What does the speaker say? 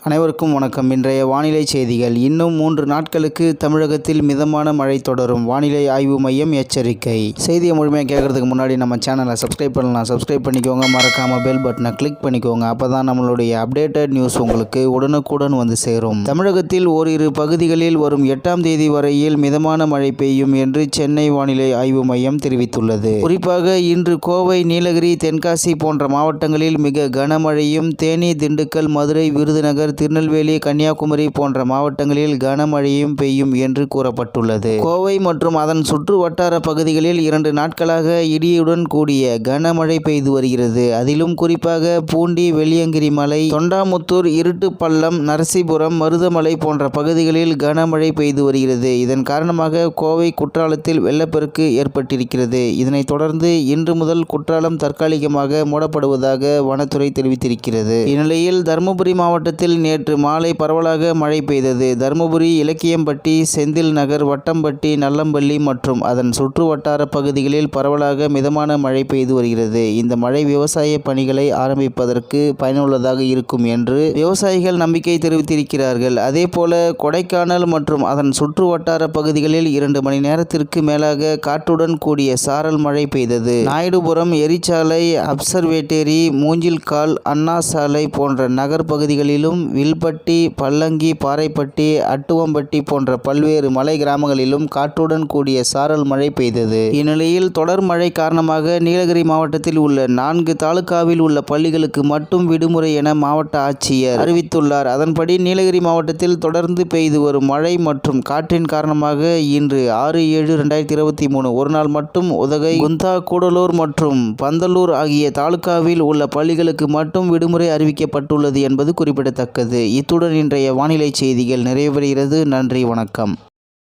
அனைவருக்கும் வணக்கம். இன்றைய வானிலை செய்திகள். இன்னும் 3 நாட்களுக்கு தமிழகத்தில் மிதமான மழை தொடரும். வானிலை ஆய்வு மையம் எச்சரிக்கை. செய்தியை முழுமையாக கேட்கறதுக்கு முன்னாடி நம்ம சேனலை சப்ஸ்கிரைப் பண்ணலாம். சப்ஸ்கிரைப் பண்ணிக்கோங்க. மறக்காம பெல் பட்டனை கிளிக் பண்ணிக்கோங்க. அப்பதான் நம்மளுடைய அப்டேட்டட் நியூஸ் உங்களுக்கு உடனுக்குடன் வந்து சேரும். தமிழகத்தில் ஓரிரு பகுதிகளில் வரும் 8ஆம் தேதி வரையில் மிதமான மழை பெய்யும் என்று சென்னை வானிலை ஆய்வு மையம் தெரிவித்துள்ளது. குறிப்பாக இன்று கோவை, நீலகிரி, தென்காசி போன்ற மாவட்டங்களில் மிக கனமழையும், தேனி, திண்டுக்கல், மதுரை, விருதுநகர், திருநெல்வேலி, கன்னியாகுமரி போன்ற மாவட்டங்களில் கனமழையும் பெய்யும் என்று கூறப்பட்டுள்ளது. கோவை மற்றும் அதன் சுற்று வட்டார பகுதிகளில் 2 நாட்களாக இடியுடன் கூடிய கனமழை பெய்து வருகிறது. அதிலும் குறிப்பாக பூண்டி, வெள்ளியங்கிரி மலை, தொண்டாமுத்தூர், இருட்டுப்பள்ளம், நரசிபுரம், மருதமலை போன்ற பகுதிகளில் கனமழை பெய்து வருகிறது. இதன் காரணமாக கோவை குற்றாலத்தில் வெள்ளப்பெருக்கு ஏற்பட்டிருக்கிறது. இதனைத் தொடர்ந்து இன்று முதல் குற்றாலம் தற்காலிகமாக மூடப்படுவதாக வனத்துறை தெரிவித்திருக்கிறது. இந்நிலையில் தருமபுரி மாவட்டத்தில் நேற்று மாலை பரவலாக மழை பெய்தது. தருமபுரி, இலக்கியம்பட்டி, செந்தில் நகர், வட்டம்பட்டி, நல்லம்பள்ளி மற்றும் அதன் சுற்று வட்டார பகுதிகளில் பரவலாக மிதமான மழை பெய்து வருகிறது. இந்த மழை விவசாய பணிகளை ஆரம்பிப்பதற்கு பயனுள்ளதாக இருக்கும் என்று விவசாயிகள் நம்பிக்கை தெரிவித்திருக்கிறார்கள். அதேபோல கொடைக்கானல் மற்றும் அதன் சுற்று வட்டார பகுதிகளில் 2 மணி நேரத்திற்கு மேலாக காற்றுடன் கூடிய சாரல் மழை பெய்தது. நாயுடுபுரம், எரிச்சாலை, அப்சர்வேட்டரி, மூங்கில்கால், அண்ணா சாலை போன்ற நகர் பகுதிகளிலும், வில்பட்டி, பல்லங்கி, பாறைப்பட்டி, அட்டுவம்பட்டி போன்ற பல்வேறு மலை கிராமங்களிலும் காற்றுடன் கூடிய சாரல் மழை பெய்தது. இந்நிலையில் தொடர் மழை காரணமாக நீலகிரி மாவட்டத்தில் உள்ள 4 தாலுகாவில் உள்ள பள்ளிகளுக்கு மட்டும் விடுமுறை என மாவட்ட ஆட்சியர் அறிவித்துள்ளார். அதன்படி நீலகிரி மாவட்டத்தில் தொடர்ந்து பெய்து வரும் மழை மற்றும் காற்றின் காரணமாக இன்று 6/7/2023 ஒருநாள் மட்டும் உதகை, குந்தா, கூடலூர் மற்றும் பந்தலூர் ஆகிய தாலுகாவில் உள்ள பள்ளிகளுக்கு மட்டும் விடுமுறை அறிவிக்கப்பட்டுள்ளது என்பது குறிப்பிடத்தக்கது. இத்துடன் இன்றைய வானிலை செய்திகள் நிறைவு பெறுகிறது. நன்றி, வணக்கம்.